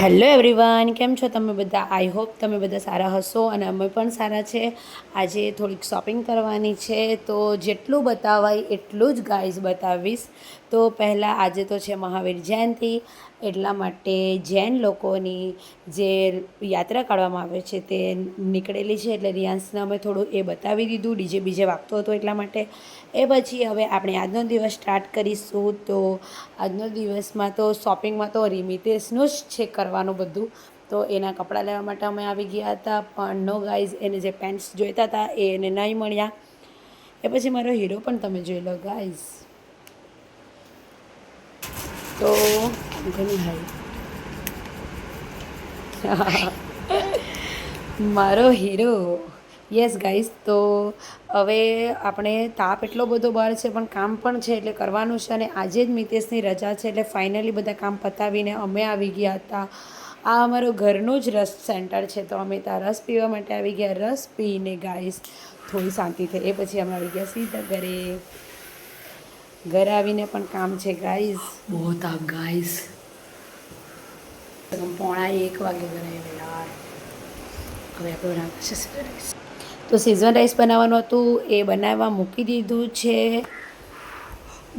Hello everyone, કેમ છો તમે બધા? આઈ હોપ તમે બધા સારા હશો અને અમે પણ સારા છે. આજે થોડીક શોપિંગ કરવાની છે, તો જેટલું બતાવાય એટલું જ ગાઈઝ બતાવીશ. તો પહેલાં આજે તો છે મહાવીર જયંતિ, એટલા માટે જૈન લોકોની જે યાત્રા કાઢવામાં આવે છે તે નીકળેલી છે, એટલે રિયાન્સને અમે થોડું એ બતાવી દીધું. ડીજે બીજે વાગતો હતો એટલા માટે. એ પછી હવે આપણે આજનો દિવસ સ્ટાર્ટ કરીશું. તો આજનો દિવસમાં તો શોપિંગમાં તો મિતેશનું જ છે કરવાનું બધું. તો એના કપડાં લેવા માટે અમે આવી ગયા હતા, પણ નો ગાઈઝ, એને જે પેન્ટ્સ જોઈતા હતા એ એને નહીં મળ્યા. એ પછી મારો હીરો પણ તમે જોઈ લો ગાઈઝ. તો મારો હીરો, યસ ગાઈઝ. તો હવે આપણે તાપ એટલો બધો બહાર છે, પણ કામ પણ છે એટલે કરવાનું છે. અને આજે જ મિતેશની રજા છે, એટલે ફાઇનલી બધા કામ પતાવીને અમે આવી ગયા હતા. આ અમારું ઘરનું જ રસ સેન્ટર છે, તો અમે ત્યાં રસ પીવા માટે આવી ગયા. રસ પીને ગાઈઝ થોડી શાંતિ થઈ. એ પછી અમે આવી ગયા સીધા ઘરે. ઘરે આવીને પણ કામ છે ગાઈઝ, બહુ તાપ ગાઈઝ. 1:45 વાગે ઘરે આવ્યા યાર. હવે આપણે બનાવશે સીઝન રાઈસ. તો સીઝન રાઈસ બનાવવાનું હતું, એ બનાવવા મૂકી દીધું છે.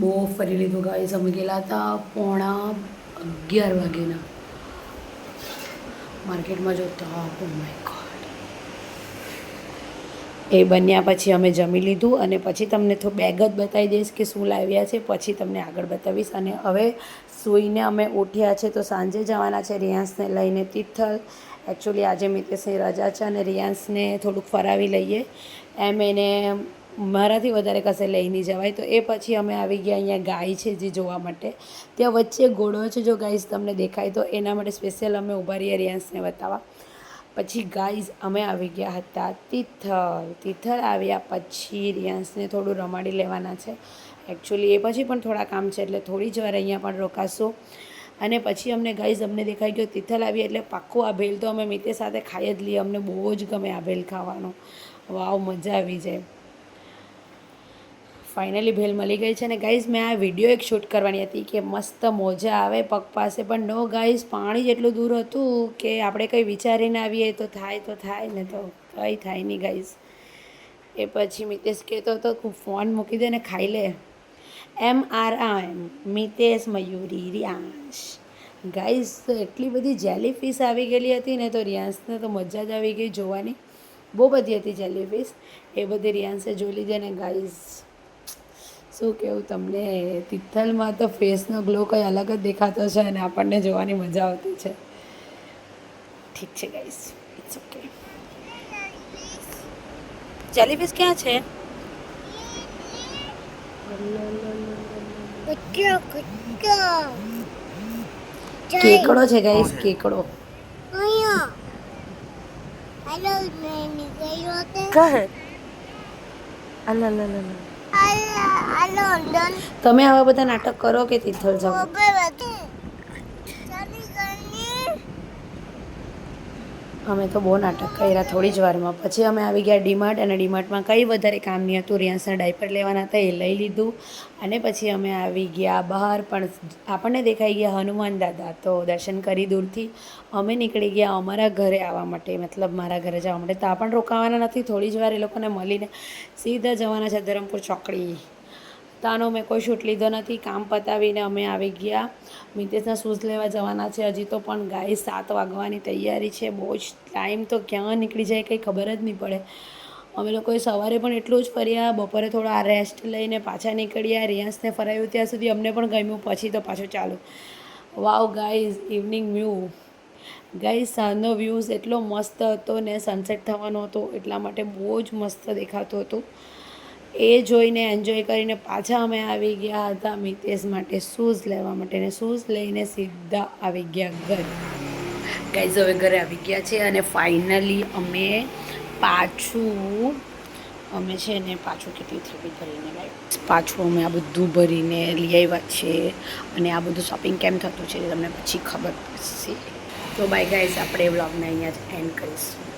બહુ ફરી લીધું ગાઈઝ. અમે ગયેલા હતા 11:15 વાગેના માર્કેટમાં જોતા. Oh my God. એ બન્યા પછી અમે જમી લીધું, અને પછી તમને તો બેગ જ બતાવી દઈશ કે શું લાવ્યા છે, પછી તમને આગળ બતાવીશ. અને હવે સૂઈને અમે ઉઠ્યા છે, તો સાંજે જવાના છે રિયાન્સને લઈને તિથલ. એકચ્યુઅલી આજે મિતેશની રજા છે અને રિયાન્સને થોડુંક ફરાવી લઈએ, એમ એને મારાથી વધારે કશે લઈ નહીં જવાય. તો એ પછી અમે આવી ગયા, અહીંયા ગાય છે જે જોવા માટે. ત્યાં વચ્ચે ઘોડો છે, જો ગાઈઝ તમને દેખાય તો, એના માટે સ્પેશિયલ અમે ઊભા રહીએ રિયાન્સને બતાવવા. પછી ગાઈઝ અમે આવી ગયા હતા તિથલ આવ્યા પછી રિયાન્સને થોડું રમાડી લેવાના છે. એકચ્યુઅલી એ પછી પણ થોડા કામ છે, એટલે થોડી જ વાર અહીંયા પણ રોકાશું. અને પછી અમને ગાઈઝ દેખાઈ ગયો તિથલ આવી એટલે પાક્કું આ ભેલ તો અમે મિતે સાથે ખાઈ જ લઈએ. અમને બહુ જ ગમે આ ભેલ ખાવાનું. વાવ, મજા આવી જાય. ફાઇનલી ભેલ મળી ગઈ છે. ને ગાઈઝ મેં આ વિડીયો એક શૂટ કરવાની હતી કે મસ્ત મોજા આવે પગ પાસે, પણ નો ગાઈઝ, પાણી જેટલું દૂર હતું કે આપણે કંઈ વિચારીને આવીએ તો થાય ને, તો કંઈ થાય નહીં ગાઈઝ. એ પછી મિતેશ કહેતો હતો તું ફોન મૂકી દે ને ખાઈ લે. MRIM મિતેશ મયુરી રિયાંશ. ગાઈઝ તો એટલી બધી જેલી ફિશ આવી ગયેલી હતી ને, તો રિયાન્સને તો મજા જ આવી ગઈ જોવાની. બહુ બધી હતી જેલી ફિશ. એ બધી રિયાન્સે જોઈ લીધી. ને ગાઈઝ શું કહેવું તમને, તિથલમાં તો ફેસનો ગ્લો કંઈ અલગ જ દેખાતો છે અને આપણને જોવાની મજા આવતી છે. ઠીક છે ગાઈઝ, ઇટ્સ ઓકે. જેલીફિશ ક્યાં છે? કેકડો છે ગાઈઝ, કેકડો. તમે આવા બધા નાટક કરો કે તિથલ જાઓ? અમે તો બહુ નાટક કર્યા થોડી જ વારમાં. પછી અમે આવી ગયા ડીમાર્ટ, અને ડીમાર્ટમાં કંઈ વધારે કામ નહીં હતું. રિયાન્સના ડાયપર લેવાના હતા, એ લઈ લીધું. અને પછી અમે આવી ગયા બહાર, પણ આપણને દેખાઈ ગયા હનુમાન દાદા, તો દર્શન કરી દૂરથી અમે નીકળી ગયા અમારા ઘરે આવવા માટે, મતલબ મારા ઘરે જવા માટે. ત્યાં પણ રોકાવાના નથી, થોડી જ વાર એ લોકોને મળીને સીધા જવાના છે ધરમપુર ચોકડી. ત્યાંનો મેં કોઈ શૂટ લીધો નથી. કામ પતાવીને અમે આવી ગયા. મિતેશના શૂઝ લેવા જવાના છે હજી તો, પણ ગાય 7 વાગવાની તૈયારી છે. બહુ જ ટાઈમ તો ક્યાં નીકળી જાય કંઈ ખબર જ નહીં પડે. અમે લોકોએ સવારે પણ એટલું જ ફર્યા, બપોરે થોડો આ રેસ્ટ લઈને પાછા નીકળ્યા. રિયાન્સને ફરાવ્યું ત્યાં સુધી અમને પણ ગમ્યું. પછી તો પાછું ચાલુ. વાવ ગાઈઝ, ઇવનિંગ વ્યૂ ગાઈઝ, સાંજનો વ્યૂઝ એટલો મસ્ત હતો ને, સનસેટ થવાનો હતો એટલા માટે બહુ જ મસ્ત દેખાતું હતું. એ જોઈને એન્જોય કરીને પાછા અમે આવી ગયા હતા મિતેશ માટે શૂઝ લેવા માટે, ને શૂઝ લઈને સીધા આવી ગયા ઘરે. ગાઈઝ હવે ઘરે આવી ગયા છે, અને ફાઇનલી અમે છે ને પાછું કેટલી થેલી ભરીને ગાઈઝ, પાછું અમે આ બધું ભરીને લઈ આવ્યા છે. અને આ બધું શોપિંગ કેમ થતું છે તમને પછી ખબર પડશે. તો બાય ગાઈઝ, આપણે વ્લોગને અહીંયા જ એન્ડ કરીશું.